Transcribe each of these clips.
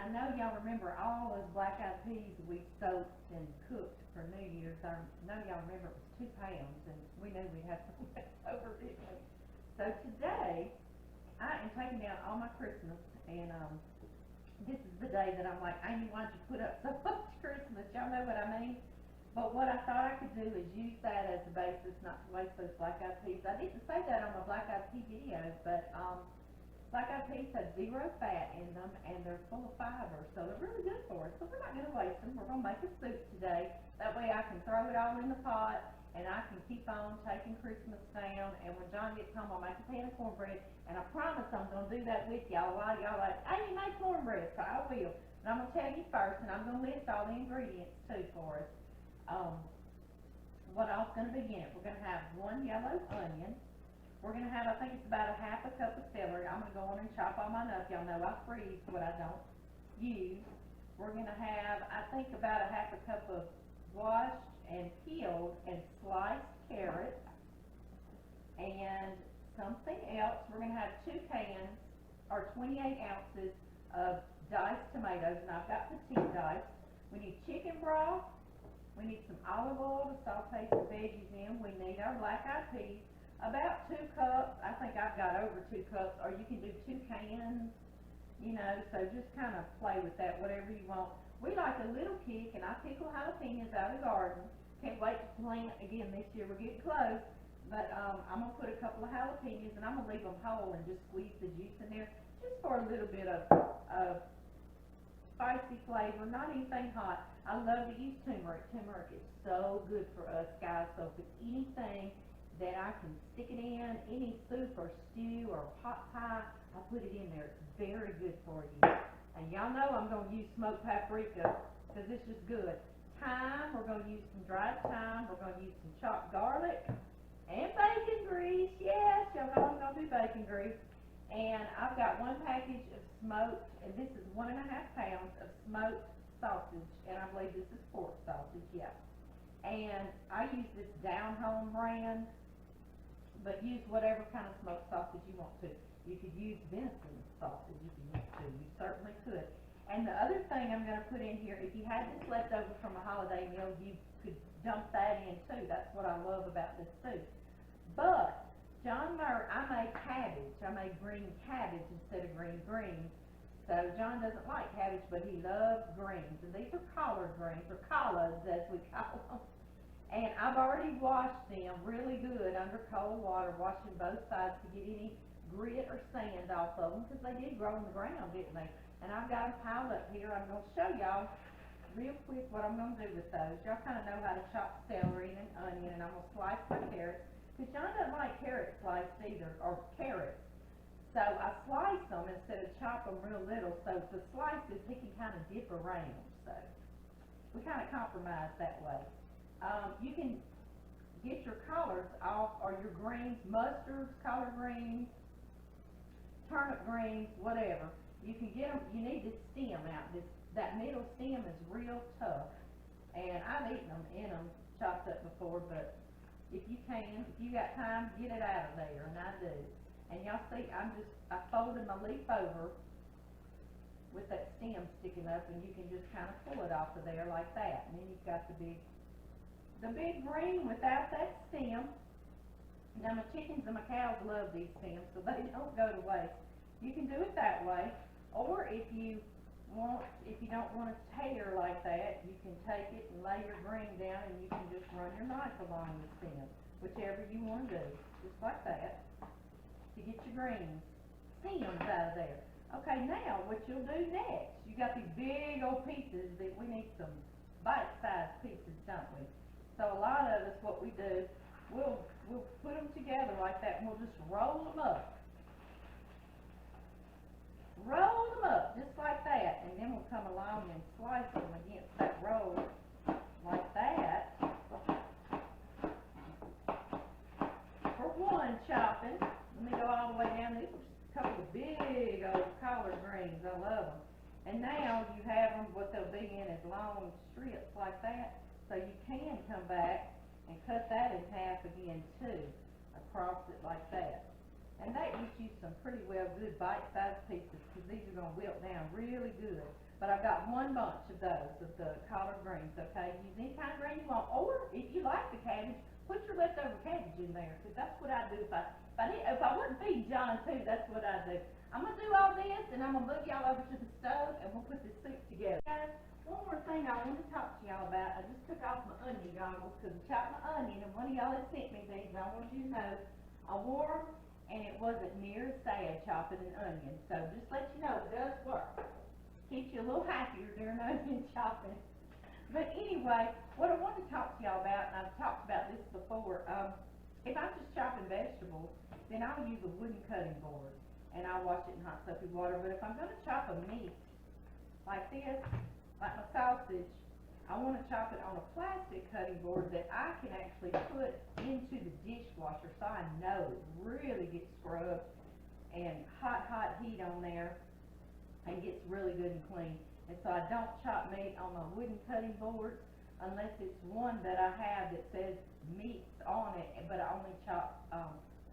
I know y'all remember all those black-eyed peas we soaked and cooked for New Year's. I know y'all remember it was 2 pounds, and we knew we'd have some left over, didn't we? So today, I am taking down all my Christmas, and this is the day that I'm like, Amy, why'd you put up so much Christmas? Y'all know what I mean? But what I thought I could do is use that as a basis not to waste those black-eyed peas. I didn't say that on my black-eyed pea video, but black-eyed peas have 0 fat in them, and they're full of fiber, so they're really good for us. So we're not going to waste them. We're going to make a soup today. That way I can throw it all in the pot, and I can keep on taking Christmas down. And when John gets home, I'll make a pan of cornbread, and I promise I'm going to do that with y'all. A lot of y'all are like, Amy, make cornbread, so I will. And I'm going to tell you first, and I'm going to list all the ingredients too for us. What all's going to be in it. We're going to have 1 yellow onion. We're going to have, I think it's about a ½ cup of celery. I'm going to go on and chop all mine up. Y'all know I freeze what I don't use. We're going to have, I think, about a ½ cup of washed and peeled and sliced carrots. And something else, we're going to have 2 cans, or 28 ounces of diced tomatoes, and I've got petite diced. We need chicken broth. We need some olive oil to saute some veggies in. We need our black-eyed peas. About 2 cups. I think I've got over 2 cups, or you can do 2 cans, you know, so just kind of play with that, whatever you want. We like a little kick, and I pickle jalapenos out of the garden. Can't wait to plant again this year. We're getting close, but I'm going to put a couple of jalapenos, and I'm going to leave them whole and just squeeze the juice in there, just for a little bit of spicy flavor, not anything hot. I love to use turmeric. Turmeric is so good for us, guys. So if it's anything that I can stick it in, any soup or stew or pot pie, I put it in there. It's very good for you. And y'all know I'm going to use smoked paprika because it's just good. Thyme, we're going to use some dried thyme. We're going to use some chopped garlic and bacon grease. Yes, y'all know I'm going to do bacon grease. And I've got 1 package of smoked, and this is 1½ pounds of smoked sausage, and I believe this is pork sausage, yeah. And I use this Down Home brand, but use whatever kind of smoked sausage you want to. You could use venison sausage if you want to. You certainly could. And the other thing I'm going to put in here, if you had this left over from a holiday meal, you could dump that in too. That's what I love about this soup. But John Murray, I made cabbage. I made green cabbage instead of green greens. So John doesn't like cabbage, but he loves greens. And these are collard greens, or collards as we call them. And I've already washed them really good under cold water, washing both sides to get any grit or sand off of them, because they did grow in the ground, didn't they? And I've got them piled up here. I'm going to show y'all real quick what I'm going to do with those. Y'all kind of know how to chop celery and an onion, and I'm going to slice my carrots. Because John doesn't like carrot sliced either, or carrots. So I slice them instead of chop them real little, so the slices he can kind of dip around. So we kind of compromise that way. You can get your collards off, or your greens, mustards, collard greens, turnip greens, whatever. You can get them, you need the stem out. That middle stem is real tough. And I've eaten them in them, chopped up before, but if you can, if you got time, get it out of there, and I do. And y'all see, I folded my leaf over with that stem sticking up, and you can just kind of pull it off of there like that. And then you've got the big green without that stem. Now my chickens and my cows love these stems, so they don't go to waste. You can do it that way, or if you don't want to tear like that, you can take it and lay your green down, and you can just run your knife along the stem, whichever you want to do, just like that, to get your green stems out of there. Okay, now what you'll do next, you got these big old pieces that we need some bite-sized pieces, don't we? So a lot of us, what we do, we'll put them together like that, and we'll just roll them up. Roll them up just like that, and then we'll come along and slice them against that roll like that. For one chopping, let me go all the way down. These are a couple of big old collard greens. I love them. And now you have them, what they'll be in is long strips like that. So you can come back and cut that in half again too, across it like that. And they eat you some pretty well good bite-sized pieces, because these are gonna wilt down really good. But I've got one bunch of those, of the collard greens, okay? Use any kind of green you want, or if you like the cabbage, put your leftover cabbage in there, because that's what I'd do if I wasn't feeding John too, that's what I'd do. I'm gonna do all this, and I'm gonna move y'all over to the stove, and we'll put this soup together. Guys, one more thing I want to talk to y'all about. I just took off my onion goggles, because I chopped my onion, and one of y'all had sent me these, and I want you to know, I wore them, and it wasn't near as sad chopping an onion, so just let you know, it does work. Keeps you a little happier during onion chopping. But anyway, what I wanted to talk to y'all about, and I've talked about this before, if I'm just chopping vegetables, then I'll use a wooden cutting board, and I'll wash it in hot soapy water. But if I'm going to chop a meat, like this, like my sausage, I want to chop it on a plastic cutting board that I can actually put into the dishwasher, so I know it really gets scrubbed, and hot heat on there, and gets really good and clean. And so I don't chop meat on my wooden cutting boards unless it's one that I have that says meats on it, but I only chop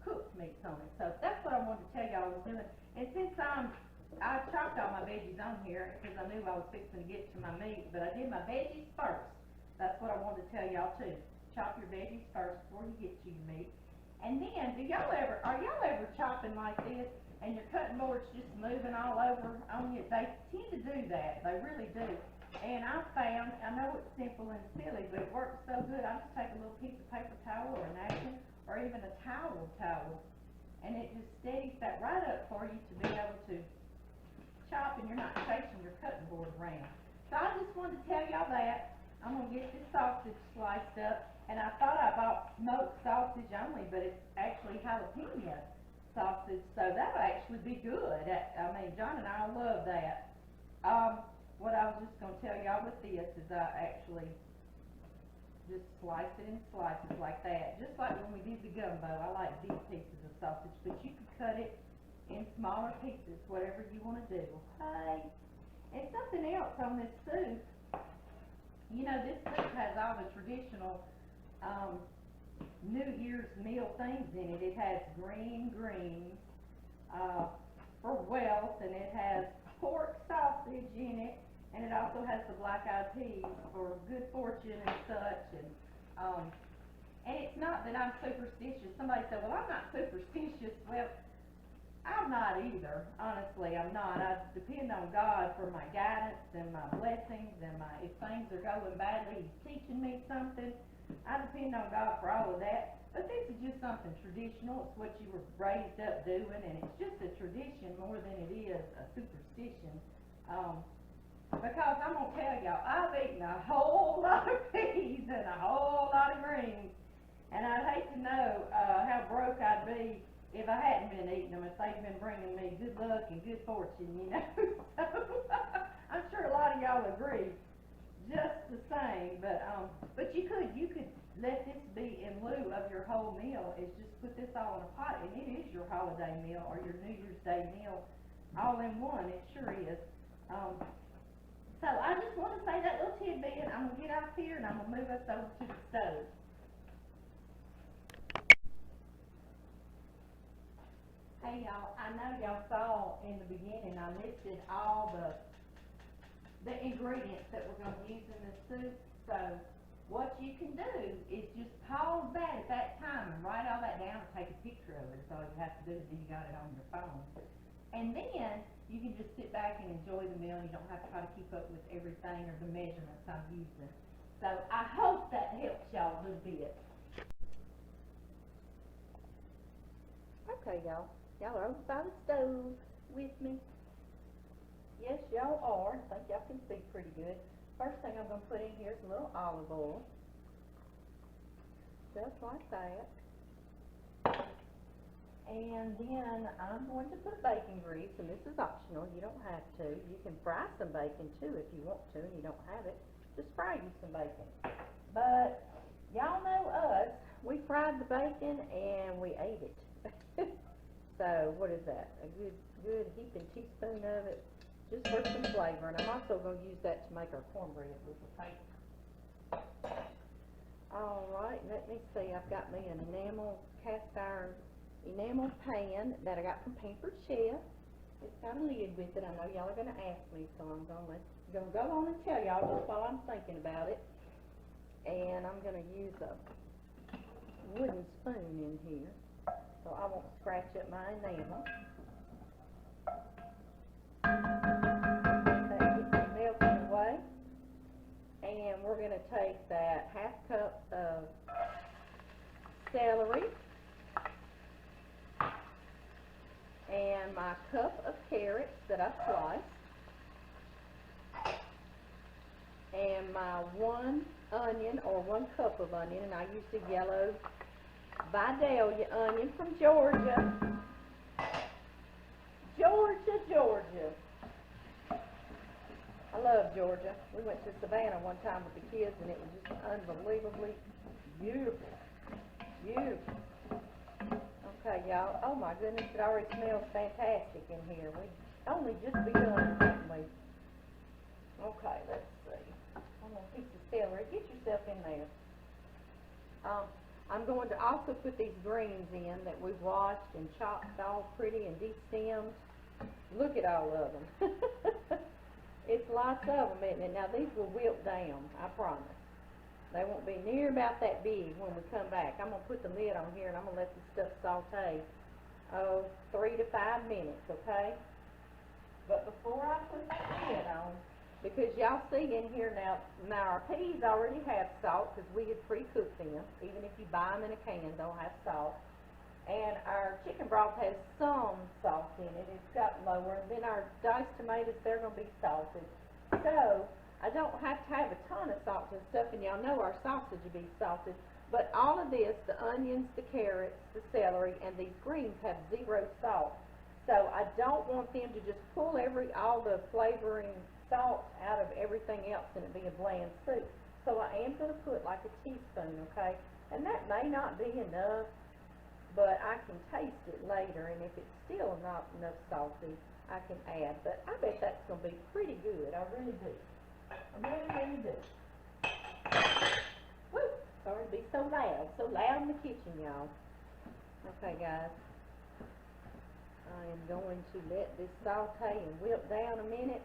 cooked meats on it. So that's what I wanted to tell y'all I was doing. And since I chopped all my veggies on here because I knew I was fixing to get to my meat, but I did my veggies first. That's what I wanted to tell y'all too. Chop your veggies first before you get to your meat. And then, are y'all ever chopping like this, and your cutting board's just moving all over on you? They tend to do that, they really do. And I found, I know it's simple and silly, but it works so good. I just take a little piece of paper towel or a napkin, or even a towel, and it just steadies that right up for you to be able to chop, and you're not chasing your cutting board around. So I just wanted to tell y'all that. I'm going to get this sausage sliced up, and I thought I bought smoked sausage only, but it's actually jalapeno sausage, so that'll actually be good. I mean, John and I love that. What I was just going to tell y'all with this is I actually just slice it in slices like that, just like when we did the gumbo. I like big pieces of sausage, but you can cut it in smaller pieces, whatever you want to do, okay? And something else on this soup, you know, this soup has all the traditional New Year's meal things in it. It has green greens for wealth, and it has pork sausage in it, and it also has the black-eyed peas for good fortune and such. And it's not that I'm superstitious. Somebody said, well, I'm not superstitious. Well, I'm not either. Honestly, I'm not. I depend on God for my guidance and my blessings, and if things are going badly, He's teaching me something. I depend on God for all of that. But this is just something traditional. It's what you were raised up doing, and it's just a tradition more than it is a superstition. Because I'm going to tell y'all, I've eaten a whole lot of peas and a whole lot of greens, and I'd hate to know how broke I'd be if I hadn't been eating them, if they'd been bringing me good luck and good fortune, you know. So I'm sure a lot of y'all agree just the same, but you could let this be in lieu of your whole meal, is just put this all in a pot, and it is your holiday meal or your New Year's Day meal all in one. It sure is. So I just want to say that little tidbit. I'm going to get off here, and I'm going to move us over to the stove. Hey y'all, I know y'all saw in the beginning I listed all the ingredients that we're going to use in this soup. So what you can do is just pause that at that time and write all that down and take a picture of it. That's all you have to do is you got it on your phone. And then you can just sit back and enjoy the meal. You don't have to try to keep up with everything or the measurements I'm using. So I hope that helps y'all a little bit. Okay, y'all. Y'all are over by the stove with me. Yes, y'all are. I think y'all can see pretty good. First thing I'm going to put in here is a little olive oil. Just like that. And then I'm going to put bacon grease, and this is optional. You don't have to. You can fry some bacon too if you want to, and you don't have it. Just fry you some bacon. But y'all know us. We fried the bacon and we ate it. So what is that? A good heaping teaspoon of it, just for some flavor. And I'm also going to use that to make our cornbread with the paper. All right, let me see. I've got me an enamel cast iron enamel pan that I got from Pampered Chef. It's got a lid with it. I know y'all are gonna ask me, so I'm gonna go on and tell y'all just while I'm thinking about it. And I'm gonna use a wooden spoon in here so I won't scratch up my enamel. That gets it melted away. And we're gonna take that half cup of celery and my cup of carrots that I sliced, and my 1 onion or 1 cup of onion, and I used a yellow Vidalia onion from Georgia. Georgia. I love Georgia. We went to Savannah one time with the kids, and it was just unbelievably beautiful. Okay, y'all. Oh my goodness, it already smells fantastic in here. We only just begun, haven't we? Okay, let's see. I'm gonna piece of celery. Get yourself in there. I'm going to also put these greens in that we've washed and chopped all pretty and destemmed. Look at all of them. It's lots of them, isn't it? Now these will wilt down, I promise. They won't be near about that big when we come back. I'm going to put the lid on here and I'm going to let this stuff saute, 3 to 5 minutes, okay? But before I put that lid on, because y'all see in here now our peas already have salt because we had pre-cooked them. Even if you buy them in a can, they'll have salt. And our chicken broth has some salt in it. It's got lower. And then our diced tomatoes, they're going to be salted. So I don't have to have a ton of salt and stuff, and y'all know our sausage will be salted. But all of this, the onions, the carrots, the celery, and these greens have 0 salt. So I don't want them to just pull all the flavoring salt out of everything else and it be a bland soup. So I am going to put like a teaspoon, okay? And that may not be enough, but I can taste it later, and if it's still not enough salty, I can add. But I bet that's going to be pretty good. I really do. I really do. Woo! Sorry to be so loud in the kitchen, y'all. Okay, guys. I am going to let this saute and wilt down a minute.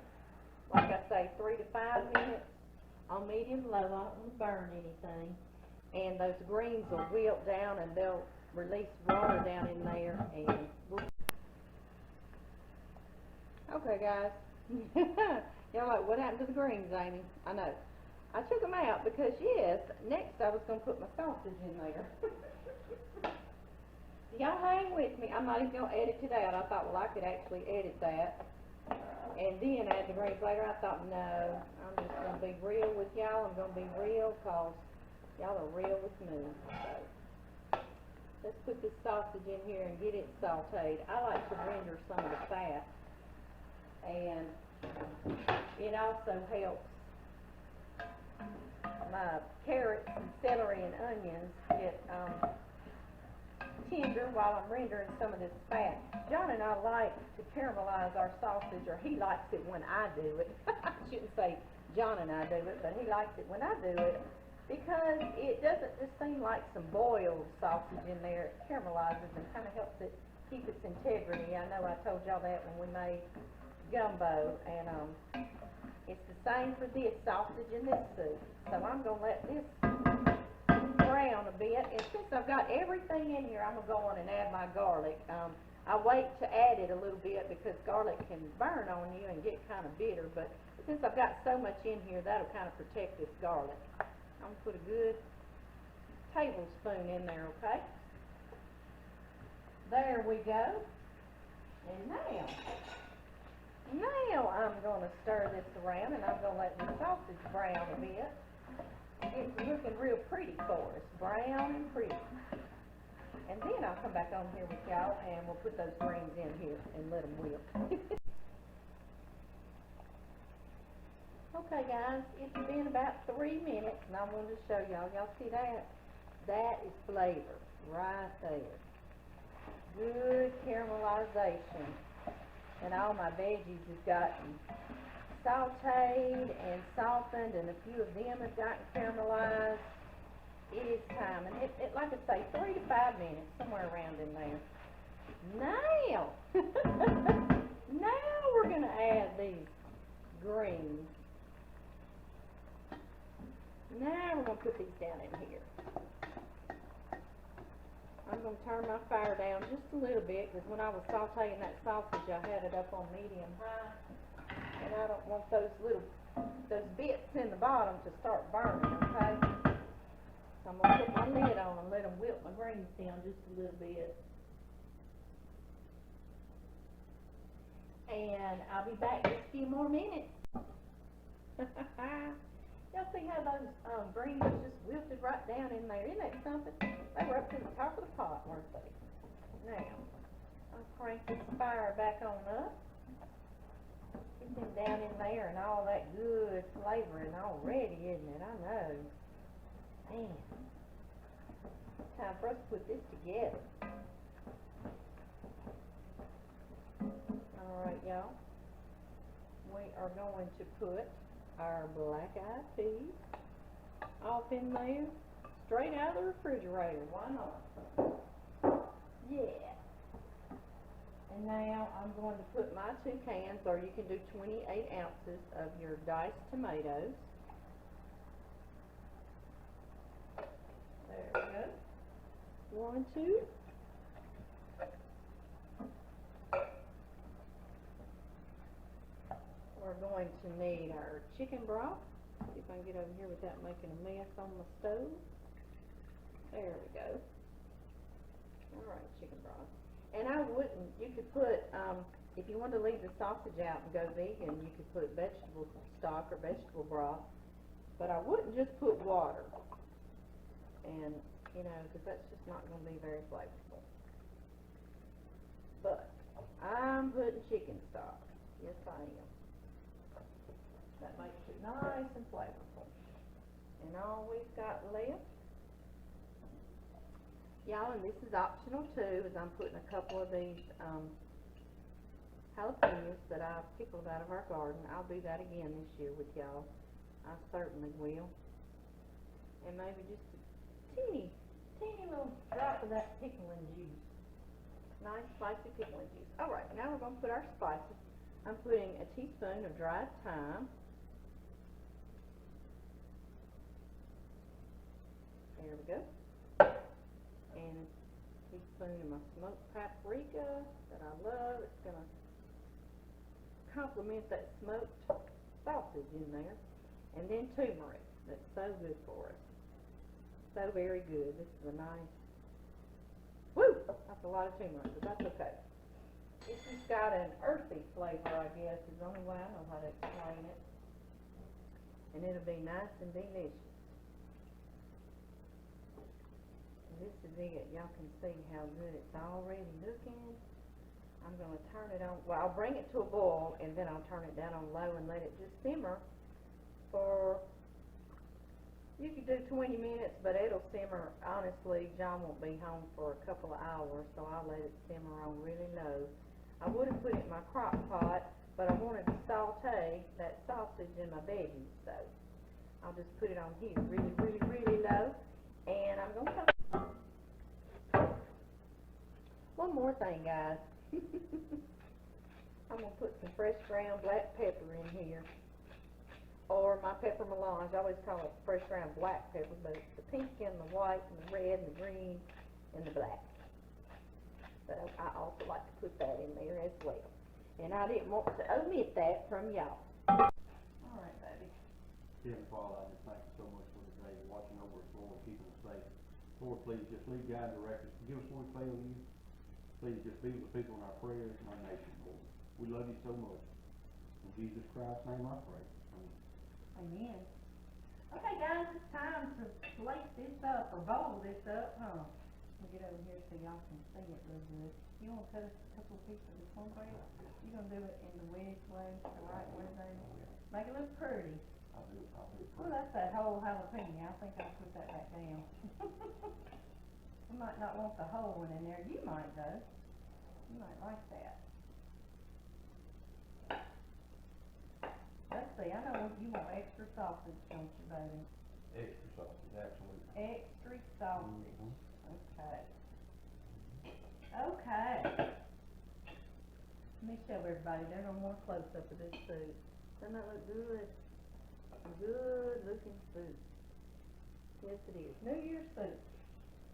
Like I say, 3 to 5 minutes on medium low. I don't want to burn anything. And those greens will wilt down and they'll release water down in there. And okay, guys. Y'all like, what happened to the greens, Amy? I know. I took them out because, yes, next I was going to put my sausage in there. Y'all hang with me. I'm not even going to edit it out. I thought, well, I could actually edit that and then add the greens later. I thought, no, I'm just going to be real with y'all. I'm going to be real because y'all are real with me. So let's put this sausage in here and get it sauteed. I like to render some of the fat, and it also helps my carrots and celery and onions get tender while I'm rendering some of this fat. John and I like to caramelize our sausage, or he likes it when I do it. I shouldn't say John and I do it, but he likes it when I do it, because it doesn't just seem like some boiled sausage in there. It caramelizes and kind of helps it keep its integrity. I know I told y'all that when we made gumbo, and it's the same for this sausage in this soup. So I'm going to let this brown a bit, and since I've got everything in here, I'm going to go on and add my garlic. I wait to add it a little bit because garlic can burn on you and get kind of bitter, but since I've got so much in here, that'll kind of protect this garlic. I'm going to put a good tablespoon in there, okay? There we go. And now I'm going to stir this around, and I'm going to let the sausage brown a bit. It's looking real pretty for us, brown and pretty. And then I'll come back on here with y'all, and we'll put those greens in here and let them wilt. Okay, guys, it's been about 3 minutes, and I wanted to show y'all. Y'all see that? That is flavor right there. Good caramelization. And all my veggies have gotten sauteed and softened, and a few of them have gotten caramelized. It is time, and it like I say, 3 to 5 minutes, somewhere around in there. Now, now we're gonna add these greens. Now we're gonna put these down in here. I'm gonna turn my fire down just a little bit, because when I was sauteing that sausage, I had it up on medium high, and I don't want those bits in the bottom to start burning, okay? So I'm gonna put my lid on and let them wilt my greens down just a little bit. And I'll be back in a few more minutes. Y'all see how those greens just wilted right down in there? Isn't that something? They were up to the top of the pot, weren't they? Now, I'll crank this fire back on up. Get them down in there and all that good flavoring already, isn't it? I know. Man. Time for us to put this together. Alright, y'all. We are going to put our black-eyed peas off in there, straight out of the refrigerator. Why not? Yeah. And now I'm going to put my 2 cans, or you can do 28 ounces of your diced tomatoes. There we go. 1, 2. We're going to need our chicken broth. See if I can get over here without making a mess on my stove. There we go. Alright, chicken broth. And I wouldn't, you could put, if you wanted to leave the sausage out and go vegan, you could put vegetable stock or vegetable broth. But I wouldn't just put water. And, you know, because that's just not going to be very flavorful. But I'm putting chicken stock. Yes, I am. That makes it nice and flavorful. And all we've got left, y'all, and this is optional too, is I'm putting a couple of these jalapenos that I pickled out of our garden. I'll do that again this year with y'all. I certainly will. And maybe just a teeny little drop of that pickling juice. Nice spicy pickling juice. Alright, now we're going to put our spices. I'm putting a teaspoon of dried thyme. There we go. And a teaspoon of my smoked paprika that I love. It's going to complement that smoked sausage in there. And then turmeric. That's so good for us. So very good. This is a nice, woo! That's a lot of turmeric, but that's okay. It's just got an earthy flavor, I guess, is the only way I know how to explain it. And it'll be nice and delicious. This is it. Y'all can see how good it's already looking. I'm going to turn it on. Well, I'll bring it to a boil, and then I'll turn it down on low and let it just simmer for, you could do 20 minutes, but it'll simmer. Honestly, John won't be home for a couple of hours, so I'll let it simmer on really low. I would have put it in my crock pot, but I wanted to saute that sausage in my veggies, so I'll just put it on here really, really, really low. And I'm going to one more thing, guys. I'm going to put some fresh ground black pepper in here. Or my pepper melange. I always call it fresh ground black pepper, but it's the pink and the white and the red and the green and the black. So I also like to put that in there as well. And I didn't want to omit that from y'all. Alright, baby. Heavenly Father, I just thank you so much for today, watching over us, Lord, keeping us safe. Lord, please just lead, guide, and direct us. Forgive us when we fail you. Please just be with the people in our prayers and our nation, Lord. We love you so much. In Jesus Christ's name I pray. Amen. Amen. Okay, guys, it's time to plate this up, or bowl this up, huh? Let me get over here so y'all can see it real good. You want to cut us a couple of pieces of cornbread? You're going to do it in the wedge way, the right way, baby? Make it look pretty. I'll do it. Oh, that's that whole jalapeno. I think I'll put that back down. You might not want the whole one in there. You might, though. You might like that. Let's see, I know you want extra sausage, don't you, baby? Extra sausage, absolutely. Extra sausage. Mm-hmm. Okay. Okay. Let me show everybody, there's no more close-up of this soup. Doesn't that look good? Good looking soup. Yes, it is. New Year's soup,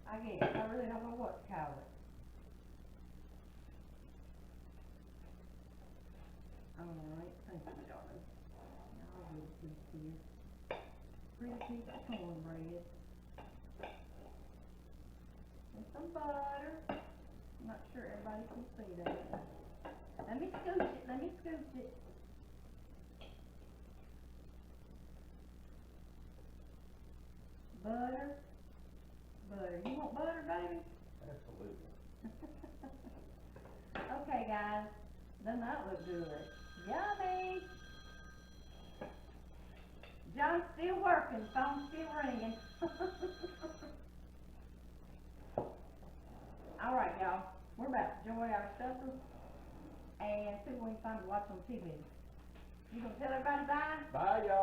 I guess, I really don't know what to call it. Alright, thank you, darling. Now I'll get a piece here. Pretty piece of cornbread. And some butter. I'm not sure everybody can see that. Let me scooch it. Butter. You want butter, baby? Absolutely. Okay, guys, doesn't that look good? Yummy! John's still working, phone's still ringing. Alright, y'all, we're about to enjoy our supper and see what we can find to watch on TV. You gonna tell everybody bye? Bye, y'all.